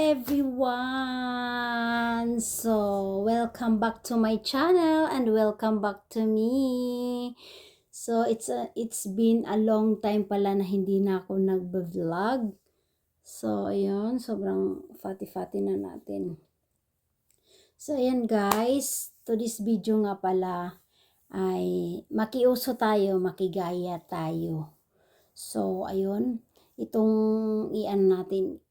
everyone! So, welcome back to my channel and welcome back to me. So, it's been a long time pala na hindi na ako nagba-vlog. So, ayun, sobrang fati-fati na natin. So, ayan guys, to this video nga pala ay makiuso tayo, makigaya tayo. So, ayun, itong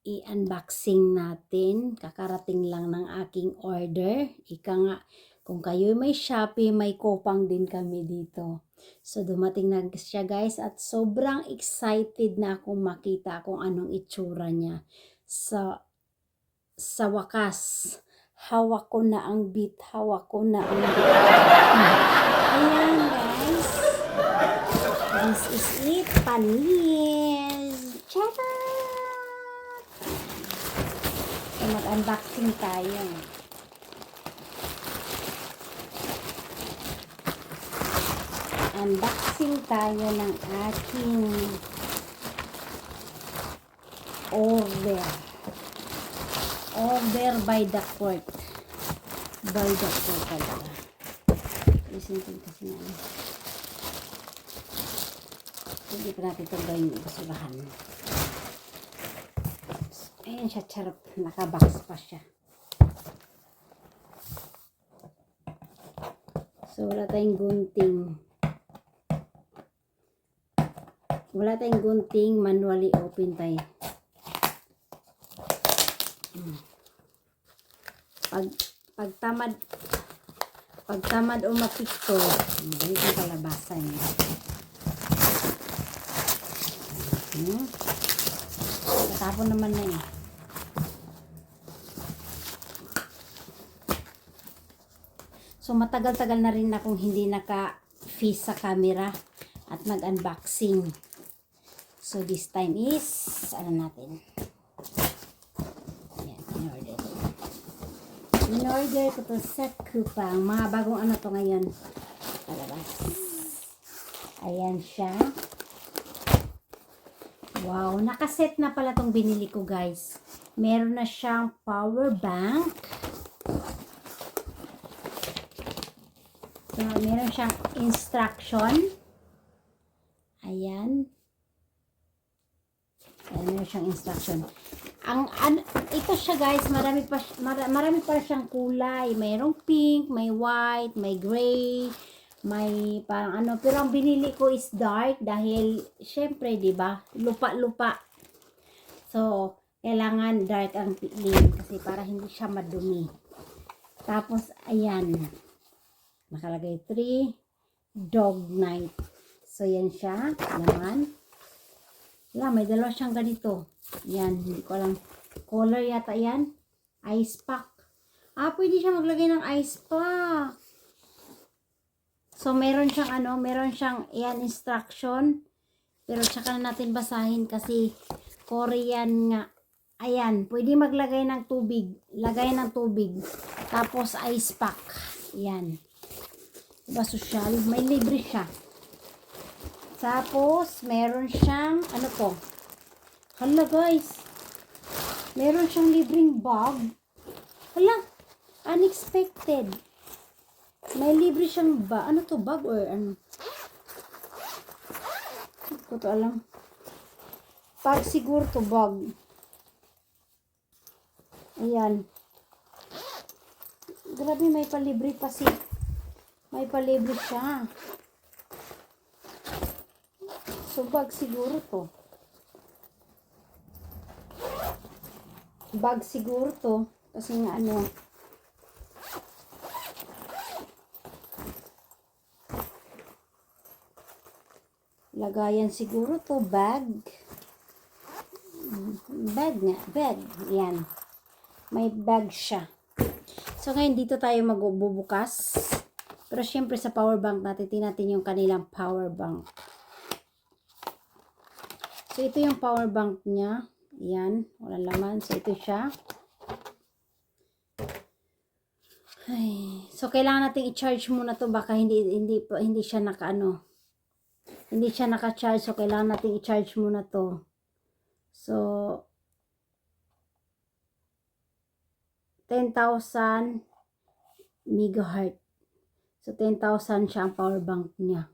i-unboxing natin. Kakarating lang ng aking order. Ika nga, kung kayo may Shopee, may Kopang din kami dito. So, dumating na siya guys at sobrang excited na akong makita kung anong itsura niya. Sa wakas, hawak ko na ang bit, hawak ko na ang bit. Ayan guys. This is it, panis. Charot! So, mag-unboxing tayo. Unboxing tayo ng aking order. Order by the court. By the court talaga. Listen kasi na. Hindi pa natin ito gawin yung basurahan. Ayan siya, charot. Nakabox pa siya. So, wala tayong gunting. Wala tayong gunting. Manually open tayo. Pag tamad o mapikto, ganito yung kalabasan niya. Tatapon naman na eh. So matagal-tagal na rin akong hindi naka-face sa camera at nag-unboxing. So this time is, ano natin? Ayan, in-order. In-order ko to sa Kupang. Mga bagong ano to ngayon. Palabas. Ayan siya. Wow, nakaset na pala tong binili ko guys. Meron na siyang power bank. So, meron siyang instruction. Ayan. Ayan, meron siyang instruction. Ito siya guys, marami pa siyang kulay. Mayroong pink, may white, may gray, may parang ano, pero ang binili ko is dark dahil syempre 'di ba lupa-lupa, so kailangan dark ang piliin kasi para hindi siya madumi. Tapos ayan, nakalagay 3 dog night. So yan siya, laman. Wala, may dalawa siyang ganito. Yan, hindi ko alam color yata yan. Ice pack. Pwede siya maglagay ng ice pack. So, meron siyang ano, meron siyang yan instruction. Pero tsaka na natin basahin kasi Korean nga. Ayan, pwede maglagay ng tubig. Lagay ng tubig. Tapos ice pack. Yan. Diba social? May libre siya. Tapos, meron siyang, ano to? Hala guys. Meron siyang libreng bag. Hala, unexpected. May libre siyang ba? Ano to? Bag or ano? Hindi ko to alam. Bag siguro to, bag. Ayan. Grabe, may palibre pa si. May palibre siya. So, bag siguro to. Bag siguro to. Kasi nga ano. Lagayan siguro to, bag. Bag nga, bag. Yan. May bag siya. So, ngayon dito tayo magbubukas. Pero syempre sa power bank natin, natin yung kanilang power bank. So, ito yung power bank niya. Yan. Walang laman. So, ito siya. Ay. So, kailangan natin i-charge muna to. Baka hindi siya naka-ano. Hindi siya naka-charge. So, kailangan natin i-charge muna to. So, 10,000 megahertz. So, 10,000 siya ang power bank niya.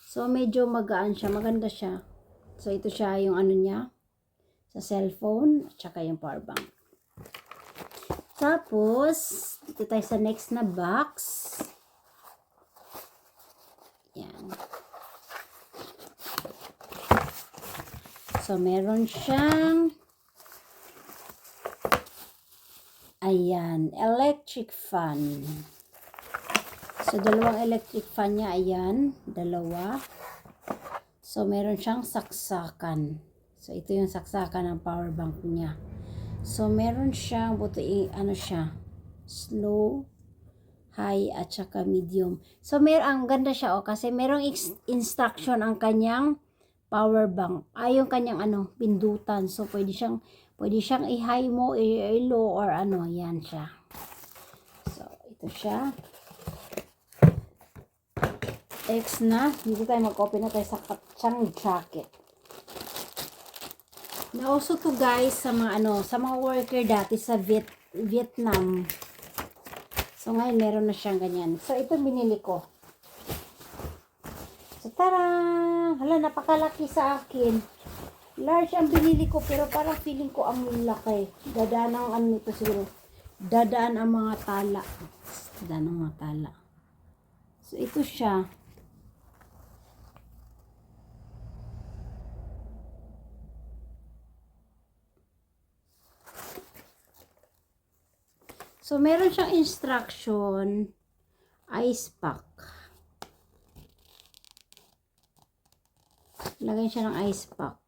So, medyo magaan siya. Maganda siya. So, ito siya yung ano niya. Sa cellphone. At saka yung power bank. Tapos, dito tayo sa next na box. Yan. So, meron siyang ayan, electric fan. So, dalawang electric fan niya, ayan, dalawa. So, meron siyang saksakan. So, ito yung saksakan ng power bank niya. So, meron siyang, ano siya, slow, high, at saka medium. So, ang ganda siya, kasi merong instruction ang kanyang power bank. Yung kanyang, pindutan. So, pwede siyang i-high mo, i-low, or yan siya. So, ito siya. Next na, dito tayo mag-open na tayo sa kanyang jacket. Na-also to guys sa mga sa mga worker dati sa Vietnam. So ngayon meron na siyang ganyan. So ito binili ko. So tara! Hala, napakalaki sa akin. Large ang binili ko pero parang feeling ko ang laki. Dadaan ang nito siguro. Dadaan ang mga tala. Dadaan ang mga tala. So ito siya. So, meron siyang instruction, ice pack. Lagyan siya ng ice pack.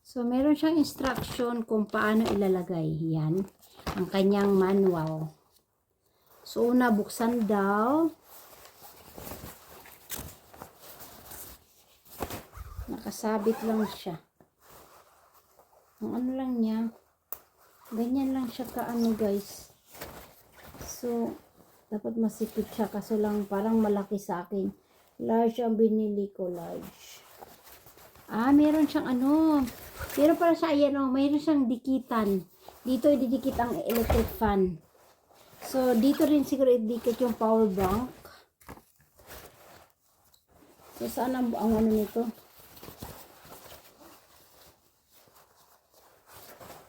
So, meron siyang instruction kung paano ilalagay. Yan. Ang kanyang manual. So, una, buksan daw. Nakasabit lang siya. Ang ano lang niya. Ganyan lang siya guys. So, dapat masipit siya. Kaso lang, parang malaki sa akin. Large ang binili ko, large. Meron siyang meron para siya, mayroon siyang dikitan. Dito ididikit ang electric fan. So, dito rin siguro ididikit yung power bank. So, saan ang ano nito?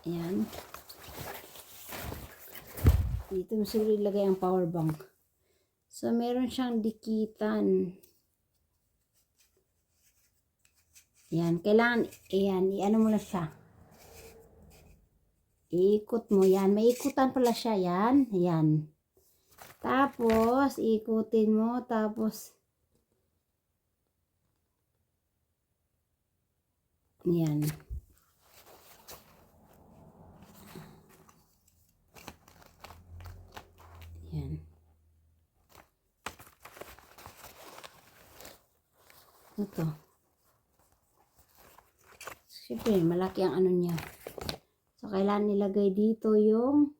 Ayan. Dito mo siguro ilagay ang power bank. So, meron siyang dikitan. Ayan. Kailangan, i-ano mo na siya. Iikot mo yan. May ikutan pala siya yan. Ayan. Tapos, ikutin mo. Tapos, ayan. Ayan. Ito. Siyempre, malaki ang ano niya. So, kailangan nilagay dito yung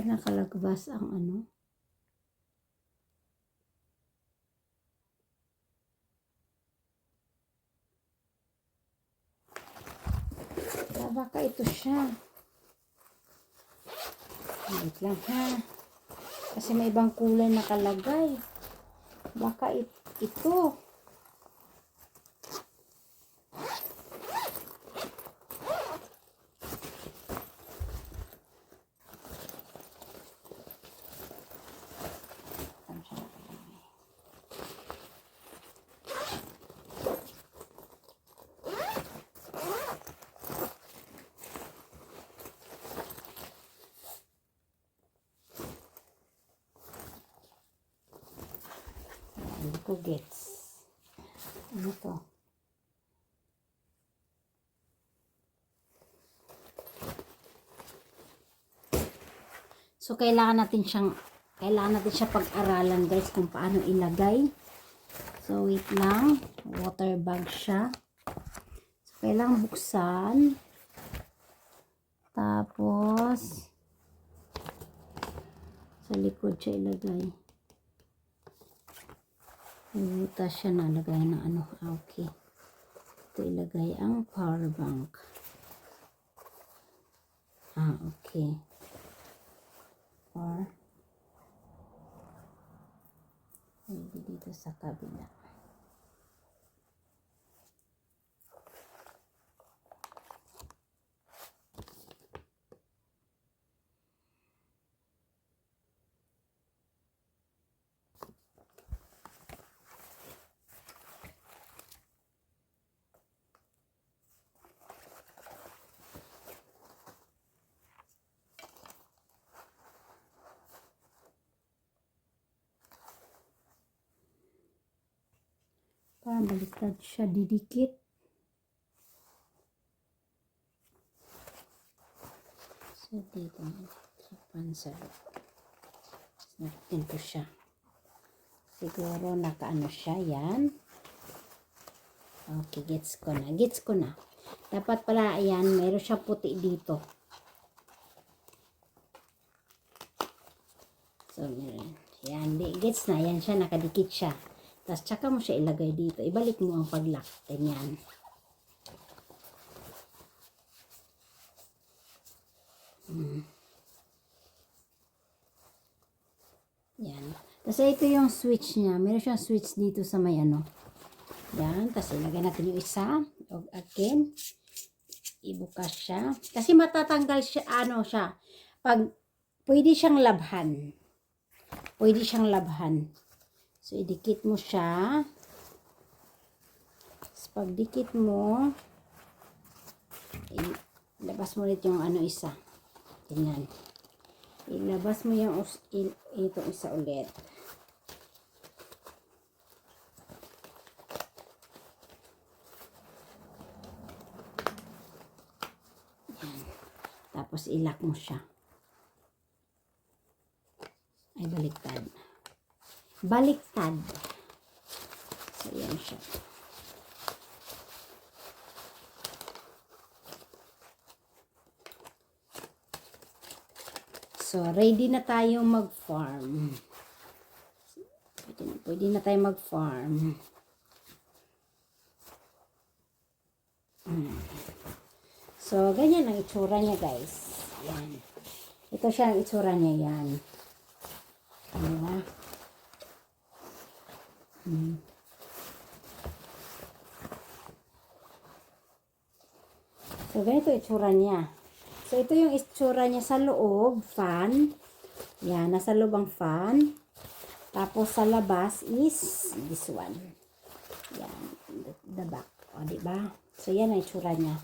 nakalagpas ang baka ito siya. Wait lang ha. Kasi may ibang kulay nakalagay. Baka ito. Hindi ko gets. Ano to? So, kailangan natin siya pag-aralan guys kung paano ilagay. So, wait lang. Water bag siya. So, kailangan buksan. Tapos, sa likod siya ilagay. Butas siya nalagay na ano. Okay. Ito ilagay ang power bank. Okay. Or pwede dito sa kabila. Para baliktad siya, didikit. So, dito sa pansar. Natin ko siya. Siguro nakaano siya, yan. Okay, gets ko na. Gets ko na. Dapat pala, ayan, mayroon siyang puti dito. So, meron. Yan, gets na. Yan siya, nakadikit siya. Tapos, tsaka mo siya ilagay dito. Ibalik mo ang pag-lock. Ganyan. Yan. Tapos, ito yung switch niya. Meron siyang switch dito sa may ano. Yan. Tapos, ilagay natin yung isa. O, again. Ibukas siya. Kasi matatanggal siya, ano siya. Pwede siyang labhan. Pwede siyang labhan. So, idikit mo siya. So, pag dikit mo, ilabas mo ulit yung ano isa. Ganyan. Ilabas mo yung itong isa ulit. Yan. Tapos, ilak mo siya. Ay, baliktad. Baliktad. So, yan siya. So, ready na tayong mag-farm. Pwede na tayong mag-farm. So, ganyan ang itsura niya, guys. Yan. Ito siya ang itsura niya, yan. Diba? So, ganito itsura niya. So, ito yung itsura niya sa loob, fan. Yan, nasa loob ang fan. Tapos, sa labas is this one. Yan, the back. O, diba? So, yan ang itsura niya.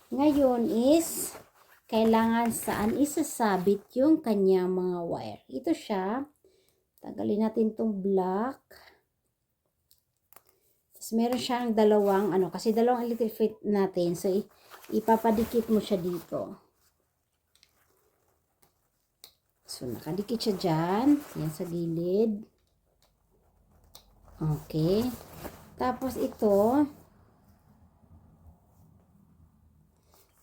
Ngayon is, kailangan saan isasabit yung kanyang mga wire. Ito siya. Tanggalin natin itong black. Tapos, meron siyang dalawang, kasi dalawang electric fit natin. So, ipapadikit mo siya dito. So, nakadikit siya dyan. Yan sa gilid. Okay. Tapos, ito.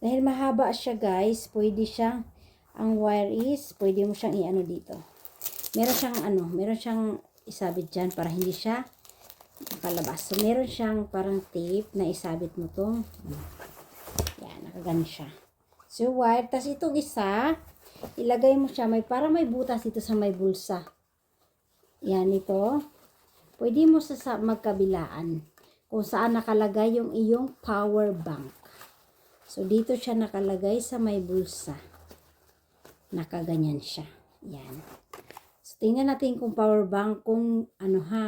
Dahil mahaba siya, guys, pwede siyang, ang wire is, pwede mo siyang i-ano dito. Meron siyang isabit dyan para hindi siya palabas. So, meron siyang parang tape na isabit mo itong, yan, nakagano siya. So, wire. Tapos, itong isa, ilagay mo siya, parang may butas dito sa may bulsa. Yan, ito. Pwede mo sa magkabilaan kung saan nakalagay yung iyong power bank. So, dito siya nakalagay sa may bulsa. Nakaganyan siya. Yan. So, tingnan natin kung power bank, kung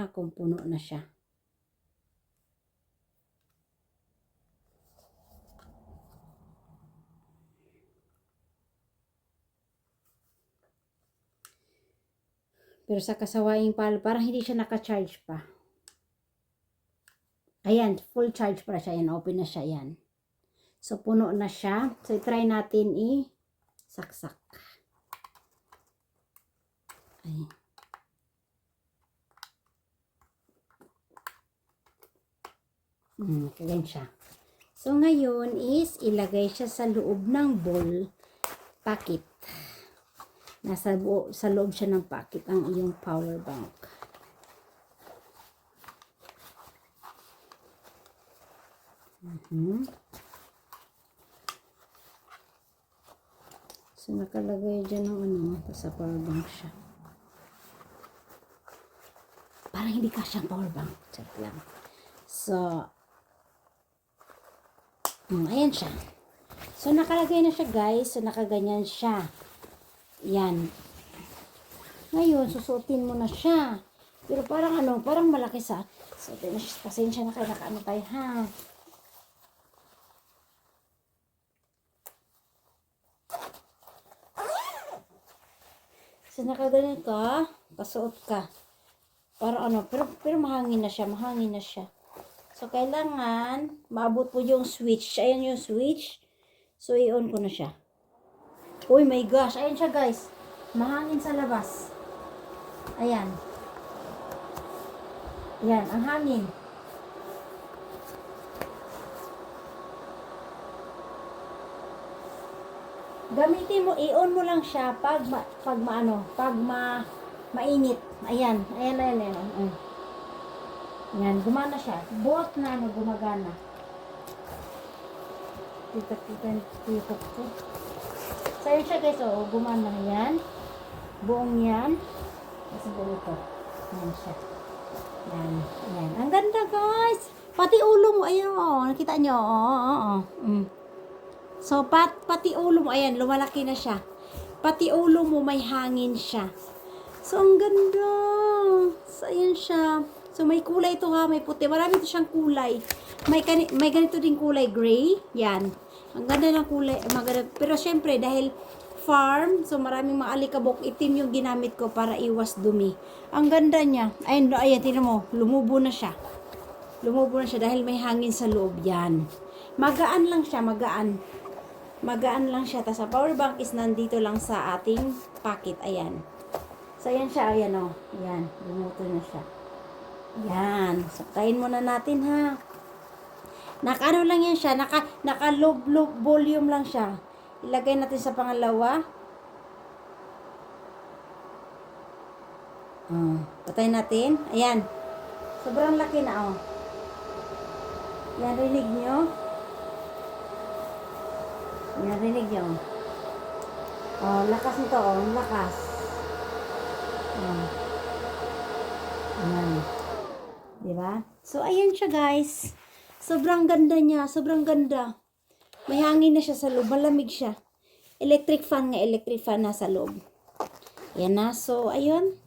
kung puno na siya. Pero sa kasawaing parang hindi siya naka-charge pa. Ayan, full charge para siya. Ayan, open na siya. Ayan. So, puno na siya. So, try natin i-saksak. Ayan. Ganyan siya. So, ngayon is ilagay siya sa loob ng ball packet. Sa loob siya ng packet ang iyong power bank. So, nakalagay dyan ng sa power bank siya. Parang hindi ka siyang power bank. Check lang. So, ayan siya. So, nakalagay na siya, guys. So, nakaganyan siya. Yan. Ngayon, susuotin mo na siya. Pero parang parang malaki sa. So, pasensya na kayo, nakaano tayo, ha? So, nakaganyan ka, pasuot ka. Parang pero mahangin na siya, So, kailangan, maabot po yung switch. Ayan yung switch. So, i-on ko na siya. Oh my gosh, ayan siya, guys. Mahangin sa labas. Ayan. Ayan, ang hangin. Gamitin mo, i-on mo lang siya pag mainit. Ayan. Ayan, gumana siya. Both na gumagana. Titok ko. So, yun siya, guys. Gumana. Yan. Buong yan. Kasi buo ito. Ayan siya. Yan. Ayan. Ang ganda, guys. Pati ulo mo. Ayan, nakita nyo. So, pati ulo mo. Ayan, lumalaki na siya. Pati ulo mo, may hangin siya. So, ang ganda. So, ayan siya. So, may kulay ito, ha. May puti. Marami ito siyang kulay. May ganito din kulay gray. Yan. Ang ganda ng kulay. Maganda. Pero, syempre, dahil farm, so maraming mga alikabok itim yung ginamit ko para iwas dumi. Ang ganda niya. Ayan, tingnan mo. Lumubo na siya dahil may hangin sa loob. Yan. Magaan lang siya. Magaan lang siya. Tapos, ang power bank is nandito lang sa ating packet. Ayan. So, ayan siya. Ayan, Ayan. Lumuto na siya. Yan. Sakayin muna natin, ha. Naka lang yan siya. Naka low volume lang siya. Ilagay natin sa pangalawa. Patay natin. Ayan. Sobrang laki na, Yan, rinig nyo. Yan, rinig nyo. Lakas nito, lakas. Ayan. Diba? So, ayan siya, guys. Sobrang ganda niya. Sobrang ganda. May hangin na siya sa loob. Malamig siya. Electric fan na sa loob. Ayan na. So, ayun.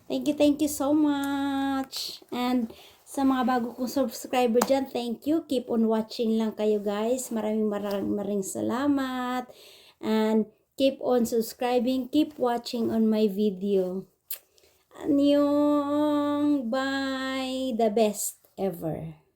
Thank you so much. And, sa mga bago kong subscriber dyan, thank you. Keep on watching lang kayo, guys. Maraming salamat. And, keep on subscribing. Keep watching on my video. Annyeong! Bye! The best ever.